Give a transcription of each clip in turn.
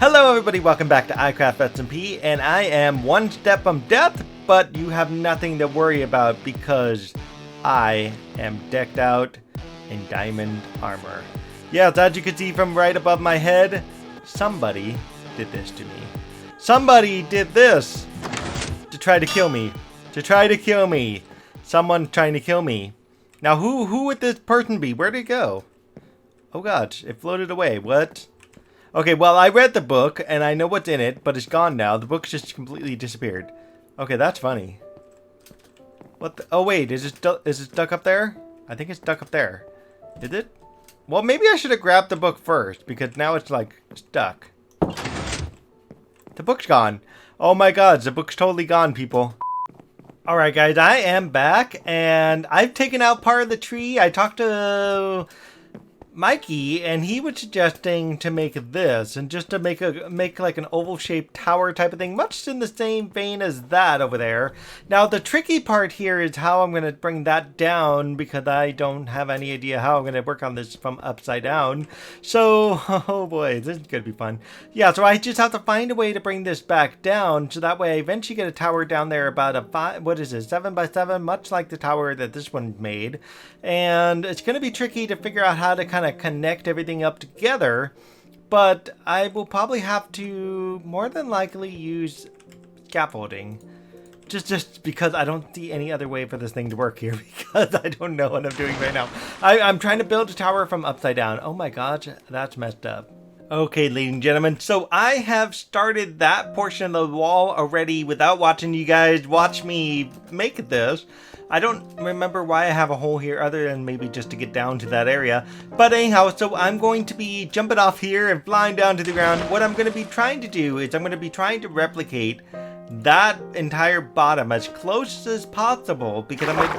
Hello everybody, welcome back to iCraft SMP, and I am one step from death, but you have nothing to worry about because I am decked out in diamond armor. Yes, as you can see from right above my head, somebody did this to me. Somebody did this to try to kill me. Someone trying to kill me. Now who would this person be? Where'd it go? Oh gosh, it floated away. What? Okay, well, I read the book, and I know what's in it, but it's gone now. The book's just completely disappeared. Okay, that's funny. What the? Oh, wait, is it stuck up there? I think it's stuck up there. Is it? Well, maybe I should have grabbed the book first, because now it's, like, stuck. The book's gone. Oh my god, the book's totally gone, people. Alright, guys, I am back, and I've taken out part of the tree. I talked to Mikey, and he was suggesting to make this, and just to make like an oval-shaped tower type of thing, much in the same vein as that over there. Now, the tricky part here is how I'm going to bring that down, because I don't have any idea how I'm going to work on this from upside down. So, oh boy, this is going to be fun. Yeah, so I just have to find a way to bring this back down, so that way I eventually get a tower down there about a 7 by 7, much like the tower that this one made. And it's going to be tricky to figure out how to kind of connect everything up together, but I will probably have to more than likely use scaffolding, just because I don't see any other way for this thing to work here, because I don't know what I'm doing right now. I'm trying to build a tower from upside down. Oh my gosh, that's messed up. Okay, ladies and gentlemen, so I have started that portion of the wall already without watching you guys watch me make this. I don't remember why I have a hole here other than maybe just to get down to that area. But anyhow, so I'm going to be jumping off here and flying down to the ground. What I'm going to be trying to do is I'm going to be trying to replicate that entire bottom as close as possible, because I'm going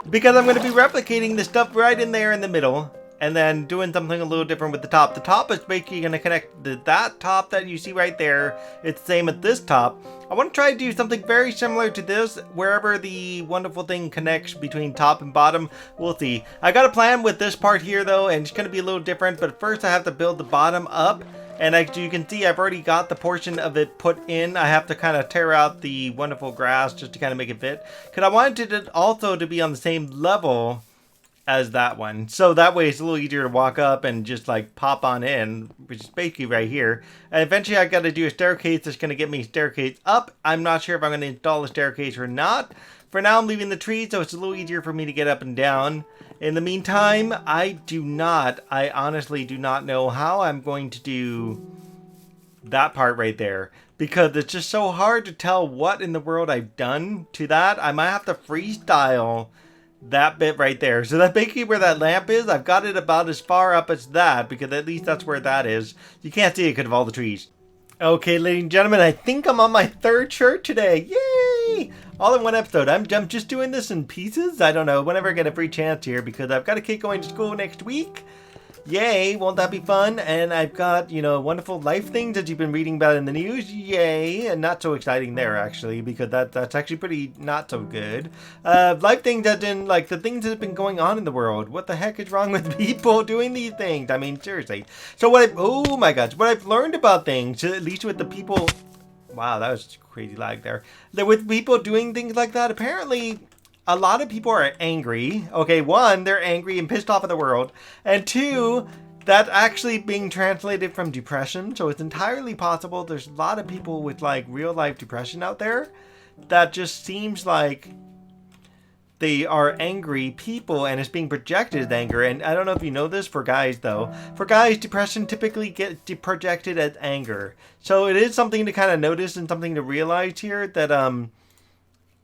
to be replicating the stuff right in there in the middle. And then doing something a little different with the top. The top is basically going to connect that top that you see right there. It's the same at this top. I want to try to do something very similar to this, wherever the wonderful thing connects between top and bottom. We'll see. I got a plan with this part here, though, and it's going to be a little different. But first, I have to build the bottom up. And as you can see, I've already got the portion of it put in. I have to kind of tear out the wonderful grass just to kind of make it fit. Because I wanted it also to be on the same level as that one, so that way it's a little easier to walk up and just like pop on in, which is basically right here. And eventually I got to do a staircase that's going to get me staircase up. I'm not sure if I'm going to install a staircase or not. For now, I'm leaving the tree, so it's a little easier for me to get up and down. In the meantime, I honestly do not know how I'm going to do that part right there, because it's just so hard to tell what in the world I've done to that. I might have to freestyle that bit right there. So that basically where that lamp is, I've got it about as far up as that, because at least that's where that is. You can't see it because of all the trees. Okay, ladies and gentlemen, I think I'm on my third shirt today. Yay! All in one episode. I'm just doing this in pieces. I don't know, whenever I get a free chance here, because I've got a kid going to school next week. Yay, won't that be fun? And I've got, you know, wonderful life things that you've been reading about in the news. Yay, and not so exciting there, actually, because that's actually pretty not so good. Life things that in, like, the things that have been going on in the world. What the heck is wrong with people doing these things? I mean, seriously. So oh my gosh, what I've learned about things, at least with the people, wow, that was crazy lag there. With people doing things like that, apparently a lot of people are angry. Okay, one, they're angry and pissed off at the world. And two, that's actually being translated from depression. So it's entirely possible there's a lot of people with like real life depression out there that just seems like they are angry people and it's being projected as anger. And I don't know if you know this for guys, though. For guys, depression typically gets projected as anger. So it is something to kind of notice and something to realize here, that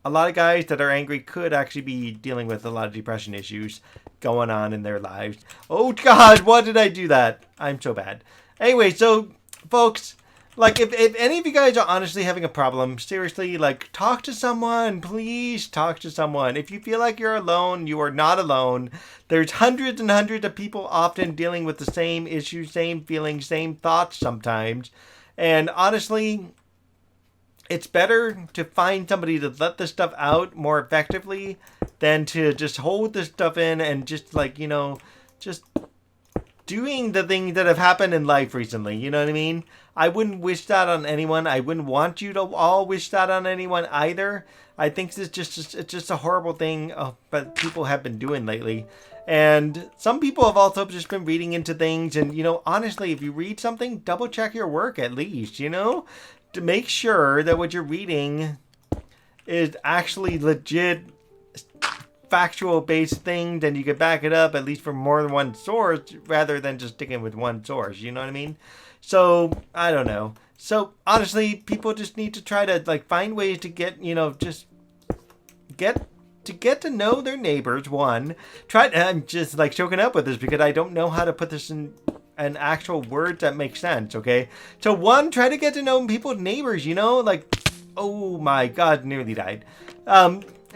a lot of guys that are angry could actually be dealing with a lot of depression issues going on in their lives. Oh God, why did I do that? I'm so bad. Anyway, so folks, like if any of you guys are honestly having a problem, seriously, like talk to someone, please talk to someone. If you feel like you're alone, you are not alone. There's hundreds and hundreds of people often dealing with the same issues, same feelings, same thoughts sometimes. And honestly, it's better to find somebody to let this stuff out more effectively than to just hold this stuff in and just like, you know, just doing the things that have happened in life recently. You know what I mean? I wouldn't wish that on anyone. I wouldn't want you to all wish that on anyone either. I think it's just a horrible thing that people have been doing lately. And some people have also just been reading into things. And, honestly, if you read something, double check your work at least, to make sure that what you're reading is actually legit factual based thing, then you could back it up at least from more than one source rather than just sticking with one source. You know what I mean? So I don't know. So honestly, people just need to try to find ways to get just get to know their neighbors. One, I'm just choking up with this because I don't know how to put this in an actual word that makes sense. Okay, so one, try to get to know people's neighbors. Oh my God, nearly died.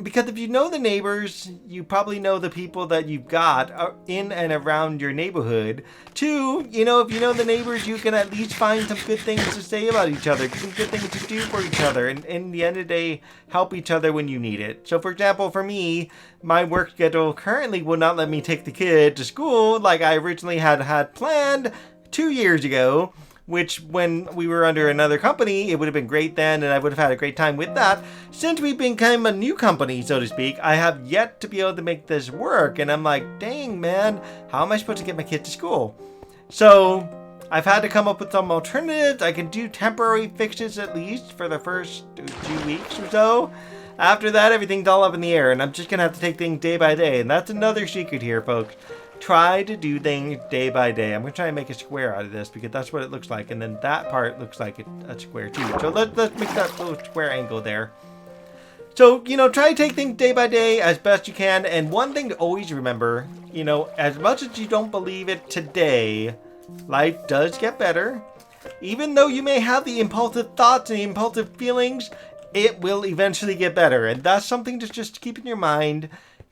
Because if you know the neighbors, you probably know the people that you've got in and around your neighborhood. Two, if you know the neighbors, you can at least find some good things to say about each other, some good things to do for each other, and in the end of the day, help each other when you need it. So for example, for me, my work schedule currently will not let me take the kid to school like I originally had planned 2 years ago. Which, when we were under another company, it would have been great then, and I would have had a great time with that. Since we became a new company, so to speak, I have yet to be able to make this work. And I'm like, dang, man, how am I supposed to get my kid to school? So I've had to come up with some alternatives. I can do temporary fixes at least for the first 2 weeks or so. After that, everything's all up in the air, and I'm just going to have to take things day by day. And that's another secret here, folks. Try to do things day by day. I'm going to try and make a square out of this because that's what it looks like. And then that part looks like a square too. So let's make that little square angle there. So, try to take things day by day as best you can. And one thing to always remember, as much as you don't believe it today, life does get better. Even though you may have the impulsive thoughts and the impulsive feelings, it will eventually get better. And that's something to just keep in your mind.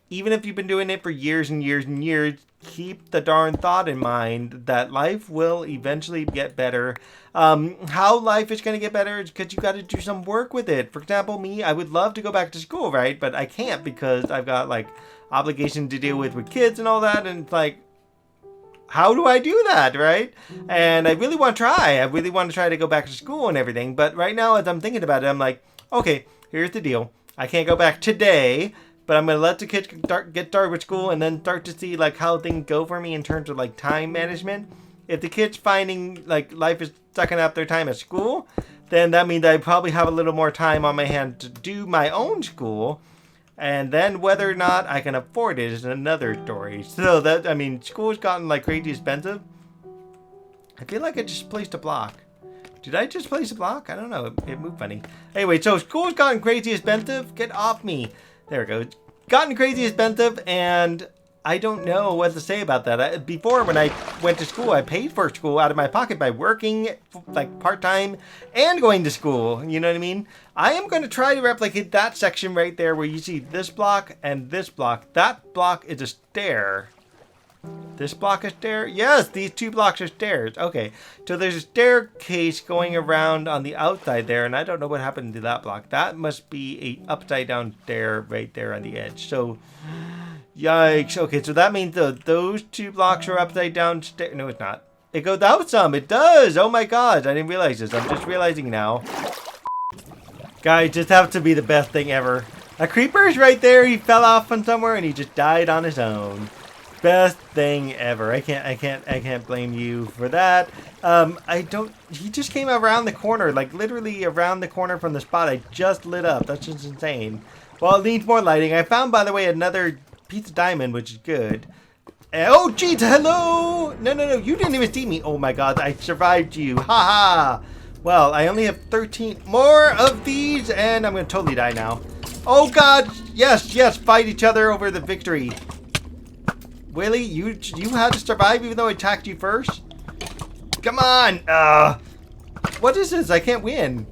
Even if you've been doing it for years and years and years, keep the darn thought in mind that life will eventually get better. How life is going to get better is because you got to do some work with it. For example, me, I would love to go back to school, right? But I can't because I've got obligation to deal with kids and all that. And it's how do I do that, right? And I really want to try. I really want to try to go back to school and everything. But right now, as I'm thinking about it, I'm like, okay, here's the deal. I can't go back today. But I'm going to let the kids get started with school and then start to see how things go for me in terms of time management. If the kids finding life is sucking up their time at school, then that means I probably have a little more time on my hand to do my own school. And then whether or not I can afford it is another story. So school's gotten crazy expensive. I feel like I just placed a block. Did I just place a block? I don't know. It moved funny. Anyway, so school's gotten crazy expensive. Get off me. There we go. It's gotten crazy expensive, and I don't know what to say about that. Before, when I went to school, I paid for school out of my pocket by working part-time and going to school. You know what I mean? I am going to try to replicate that section right there where you see this block and this block. That block is a stair. This block is stair? Yes, these 2 blocks are stairs. Okay, so there's a staircase going around on the outside there, and I don't know what happened to that block. That must be a upside down stair right there on the edge. So, yikes. Okay, so that means those 2 blocks are upside down stair. No, it's not. It goes out some. It does. Oh my God, I didn't realize this. I'm just realizing now. Guys, this has to be the best thing ever. A creeper's right there. He fell off from somewhere, and he just died on his own. Best thing ever. I can't blame you for that. He just came around the corner, literally around the corner from the spot I just lit up. That's just insane. Well, it needs more lighting. I found, by the way, another piece of diamond, which is good. Oh, jeez, hello! No, you didn't even see me. Oh my God, I survived you. Ha. Well, I only have 13 more of these, and I'm gonna totally die now. Oh God, yes, fight each other over the victory. Willie, you had to survive even though I attacked you first? Come on! What is this? I can't win.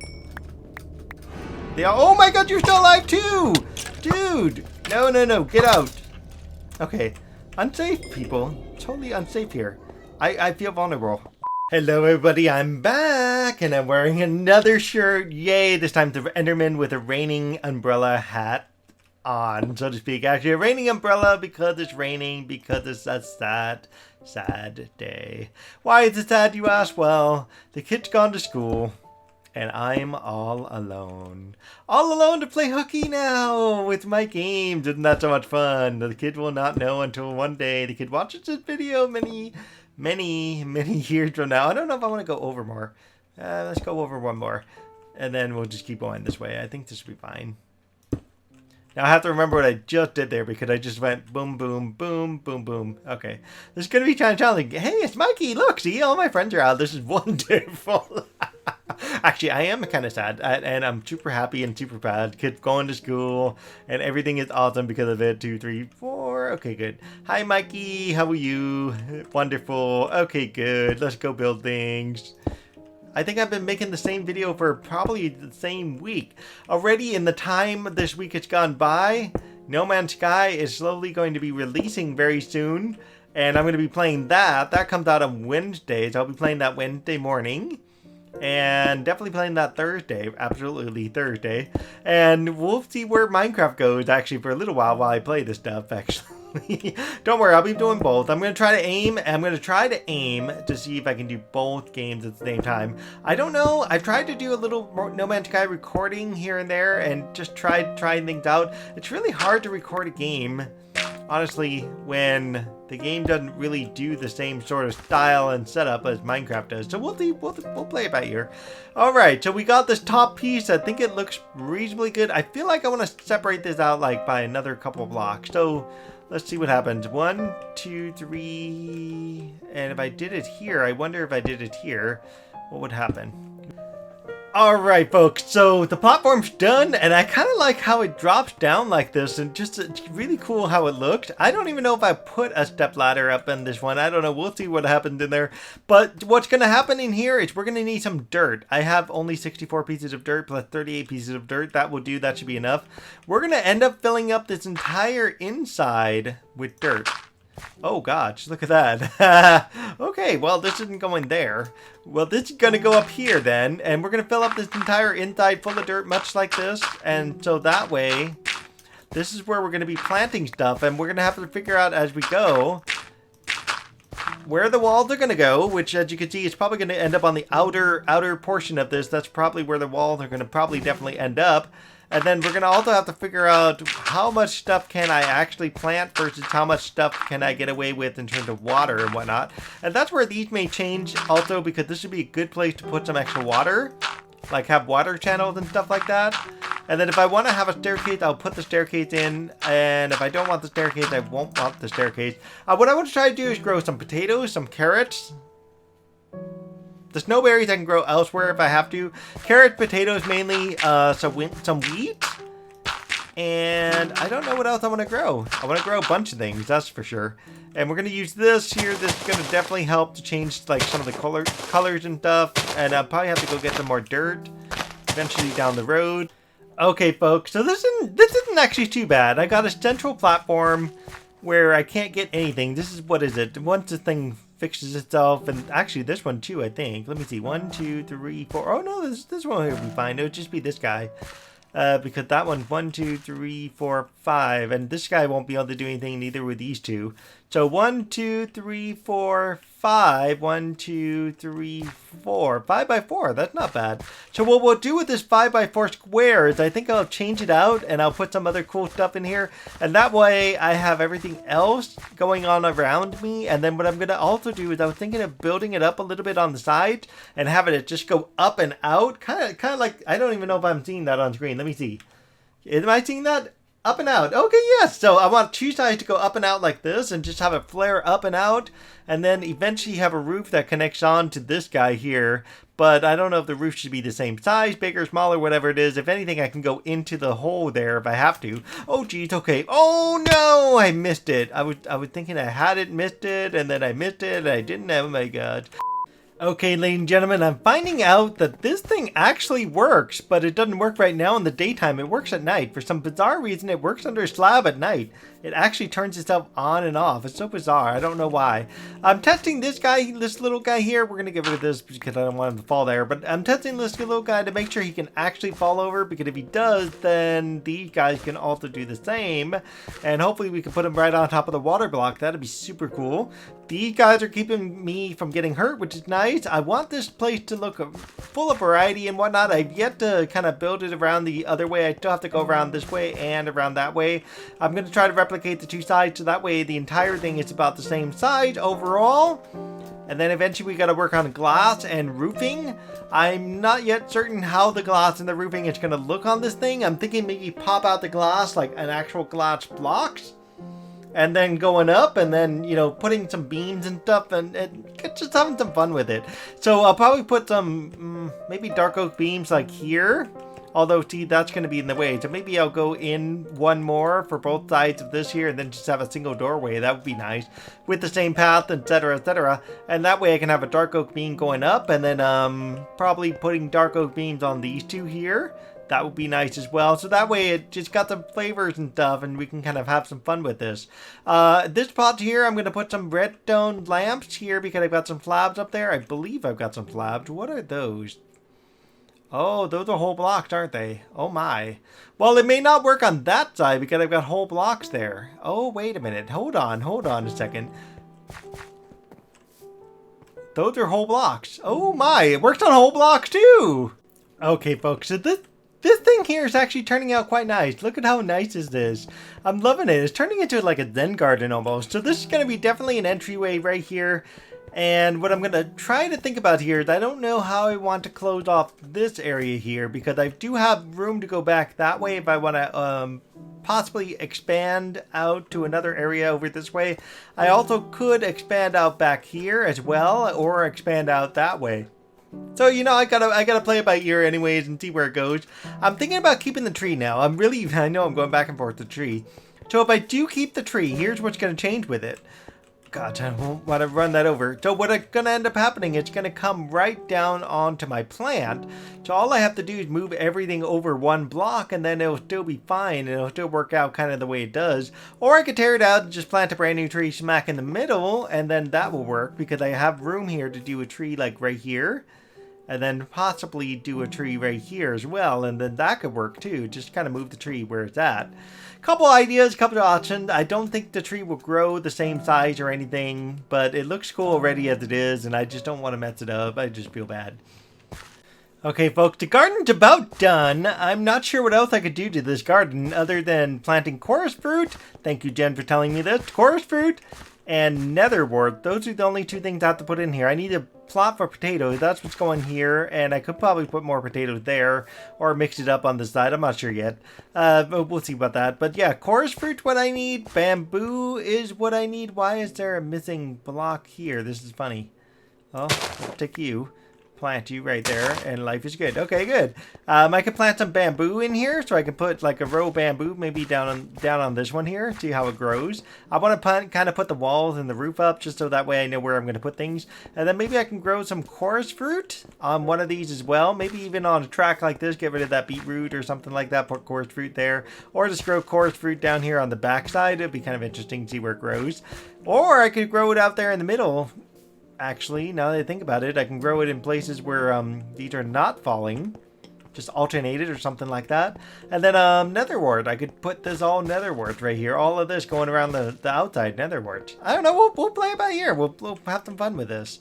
Oh my God, you're still alive too! Dude! No, get out. Okay. Unsafe, people. Totally unsafe here. I feel vulnerable. Hello everybody, I'm back! And I'm wearing another shirt. Yay! This time the Enderman with a raining umbrella hat. on, so to speak. Actually, a raining umbrella because it's raining, because it's a sad day. Why is it sad, you ask? Well, the kid's gone to school, and I'm all alone. All alone to play hooky now with my games. Isn't that so much fun? The kid will not know until one day the kid watches this video many years from now. I don't know if I want to go over more. Let's go over one more. And then we'll just keep going this way. I think this will be fine. Now I have to remember what I just did there because I just went boom, boom, boom, boom, boom. Okay. This is going to be kind of challenging. Hey, it's Mikey. Look, see, all my friends are out. This is wonderful. Actually, I am kind of sad. And I'm super happy and super proud. Kids going to school. And everything is awesome because of it. 2, 3, 4. Okay, good. Hi, Mikey. How are you? Wonderful. Okay, good. Let's go build things. I think I've been making the same video for probably the same week. Already in the time this week has gone by, No Man's Sky is slowly going to be releasing very soon. And I'm going to be playing that. That comes out on Wednesdays. I'll be playing that Wednesday morning. And definitely playing that Thursday. Absolutely Thursday. And we'll see where Minecraft goes actually for a little while I play this stuff actually. Don't worry, I'll be doing both. I'm going to try to aim. I'm going to try to aim to see if I can do both games at the same time. I don't know. I've tried to do a little No Man's Sky recording here and there and just trying things out. It's really hard to record a game, honestly, when the game doesn't really do the same sort of style and setup as Minecraft does. So we'll see. We'll play it by ear. All right. So we got this top piece. I think it looks reasonably good. I feel like I want to separate this out like by another couple of blocks. So let's see what happens. 1, 2, 3. And if I did it here, I wonder if I did it here, what would happen? Alright folks, so the platform's done, and I kind of like how it drops down like this, and just it's really cool how it looked. I don't even know if I put a step ladder up in this one. I don't know. We'll see what happens in there. But what's going to happen in here is we're going to need some dirt. I have only 64 pieces of dirt plus 38 pieces of dirt. That will do. That should be enough. We're going to end up filling up this entire inside with dirt. Oh gosh, look at that. Okay, well this isn't going there. Well, this is going to go up here then, and we're going to fill up this entire inside full of dirt much like this. And so that way, this is where we're going to be planting stuff, and we're going to have to figure out as we go where the walls are going to go, which as you can see is probably going to end up on the outer portion of this. That's probably where the walls are going to probably definitely end up. And then we're going to also have to figure out how much stuff can I actually plant versus how much stuff can I get away with in terms of water and whatnot. And that's where these may change also, because this would be a good place to put some extra water. Like have water channels and stuff like that. And then if I want to have a staircase, I'll put the staircase in. And if I don't want the staircase, I won't want the staircase. What I want to try to do is grow some potatoes, some carrots. The snowberries I can grow elsewhere if I have to. Carrots, potatoes mainly, some wheat. And I don't know what else I want to grow. I want to grow a bunch of things, that's for sure. And we're going to use this here. This is going to definitely help to change like some of the colors and stuff. And I'll probably have to go get some more dirt eventually down the road. Okay, folks, so this isn't actually too bad. I got a central platform where I can't get anything. This is, what is it? Once the thing fixes itself, and actually this one too, I think. Let me see. 1, 2, 3, 4. Oh no, this one will be fine. It'll just be this guy. Because that one, 1, 2, 3, 4, 5. And this guy won't be able to do anything, neither with these two. So 1, 2, 3, 4, 5. 1, 2, 3, 4. 5 by 4. That's not bad. So what we'll do with this 5 by 4 square is I think I'll change it out and I'll put some other cool stuff in here. And that way I have everything else going on around me. And then what I'm going to also do is I was thinking of building it up a little bit on the side and having it just go up and out. Kind of like, I don't even know if I'm seeing that on screen. Let me see. Am I seeing that? Up and out. Okay, yes. So I want two sides to go up and out like this and just have it flare up and out. And then eventually have a roof that connects on to this guy here. But I don't know if the roof should be the same size, bigger, smaller, whatever it is. If anything, I can go into the hole there if I have to. Oh, geez. Okay. Oh, no. I missed it. I was thinking I hadn't missed it. And then I missed it. And I didn't. Oh, my God. Okay, ladies and gentlemen, I'm finding out that this thing actually works, but it doesn't work right now in the daytime. It works at night. For some bizarre reason, it works under a slab at night. It actually turns itself on and off. It's so bizarre. I don't know why. I'm testing this guy, this little guy here. We're going to get rid of this because I don't want him to fall there. But I'm testing this little guy to make sure he can actually fall over, because if he does, then these guys can also do the same. And hopefully we can put him right on top of the water block. That'd be super cool. These guys are keeping me from getting hurt, which is nice. I want this place to look full of variety and whatnot. I've yet to kind of build it around the other way. I still have to go around this way and around that way. I'm going to try to replicate the two sides so that way the entire thing is about the same size overall. And then eventually we got to work on glass and roofing. I'm not yet certain how the glass and the roofing is going to look on this thing. I'm thinking maybe pop out the glass like an actual glass blocks. And then going up and then, you know, putting some beams and stuff and just having some fun with it. So I'll probably put some maybe dark oak beams like here. Although, see, that's going to be in the way. So maybe I'll go in one more for both sides of this here and then just have a single doorway. That would be nice. With the same path, etc., etc. And that way I can have a dark oak beam going up and then probably putting dark oak beams on these two here. That would be nice as well. So that way it just got some flavors and stuff and we can kind of have some fun with this. This spot here, I'm going to put some redstone lamps here because I've got some slabs up there. I believe I've got some slabs. What are those? Oh, those are whole blocks, aren't they? Oh my. Well, it may not work on that side because I've got whole blocks there. Oh, wait a minute. Hold on a second. Those are whole blocks. Oh my, it works on whole blocks too. Okay, folks, so this thing here is actually turning out quite nice. Look at how nice this is. I'm loving it. It's turning into like a Zen garden almost. So this is going to be definitely an entryway right here. And what I'm going to try to think about here is I don't know how I want to close off this area here, because I do have room to go back that way if I want to possibly expand out to another area over this way. I also could expand out back here as well, or expand out that way. So, you know, I gotta play it by ear anyways and see where it goes. I'm thinking about keeping the tree now. I know I'm going back and forth the tree. So if I do keep the tree, here's what's going to change with it. God, I won't want to run that over. So what's going to end up happening, it's going to come right down onto my plant. So all I have to do is move everything over one block and then it'll still be fine. And it'll still work out kind of the way it does. Or I could tear it out and just plant a brand new tree smack in the middle. And then that will work because I have room here to do a tree like right here. And then possibly do a tree right here as well. And then that could work too. Just kind of move the tree where it's at. Couple ideas, couple of options. I don't think the tree will grow the same size or anything, but it looks cool already as it is, and I just don't want to mess it up. I just feel bad. Okay, folks, the garden's about done. I'm not sure what else I could do to this garden other than planting chorus fruit. Thank you, Jen, for telling me this. Chorus fruit and nether wart. Those are the only two things I have to put in here. I need a plot for potatoes. That's what's going here, and I could probably put more potatoes there or mix it up on the side. I'm not sure yet. But we'll see about that. But yeah, chorus fruit what I need. Bamboo is what I need. Why is there a missing block here? This is funny. Oh, I'll take you. Plant you right there, and life is good. Okay, good. I can plant some bamboo in here, so I can put like a row of bamboo maybe down on this one here. See how it grows. I want to kind of put the walls and the roof up just so that way I know where I'm going to put things. And then maybe I can grow some chorus fruit on one of these as well. Maybe even on a track like this, get rid of that beetroot or something like that. Put chorus fruit there, or just grow chorus fruit down here on the back side. It'd be kind of interesting to see where it grows. Or I could grow it out there in the middle. Actually, now that I think about it, I can grow it in places where these are not falling. Just alternated or something like that. And then nether wart. I could put this all nether wart right here. All of this going around the outside nether wart. I don't know. We'll play it by ear. We'll have some fun with this.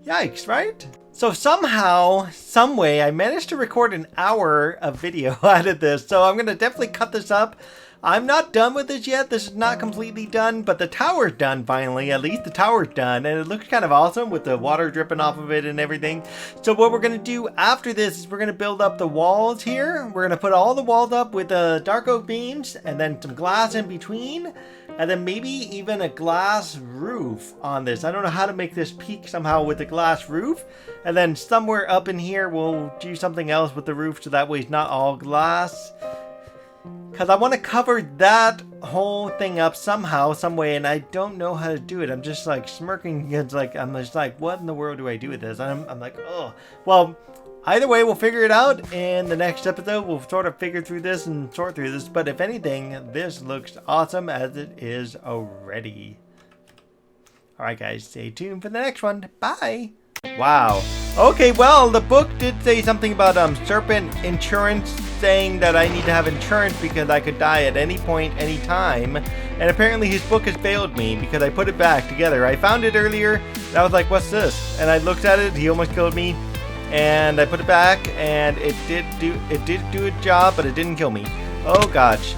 Yikes, right? So somehow, some way, I managed to record an hour of video out of this. So I'm going to definitely cut this up. I'm not done with this yet. This is not completely done, but the tower's done finally. At least the tower's done, and it looks kind of awesome with the water dripping off of it and everything. So what we're going to do after this is we're going to build up the walls here. We're going to put all the walls up with dark oak beams and then some glass in between. And then maybe even a glass roof on this. I don't know how to make this peak somehow with a glass roof. And then somewhere up in here, we'll do something else with the roof so that way it's not all glass. Because I want to cover that whole thing up somehow, some way, and I don't know how to do it. I'm just like smirking. It's like, I'm just like, what in the world do I do with this? And I'm like, oh. Well, either way, we'll figure it out in the next episode. We'll sort of figure through this and sort through this. But if anything, this looks awesome as it is already. Alright guys, stay tuned for the next one. Bye! Wow. Okay, well, the book did say something about serpent insurance, saying that I need to have insurance because I could die at any point, any time. And apparently his book has failed me because I put it back together. I found it earlier, and I was like, what's this? And I looked at it, he almost killed me. And I put it back, and it did do a job, but it didn't kill me. Oh gosh.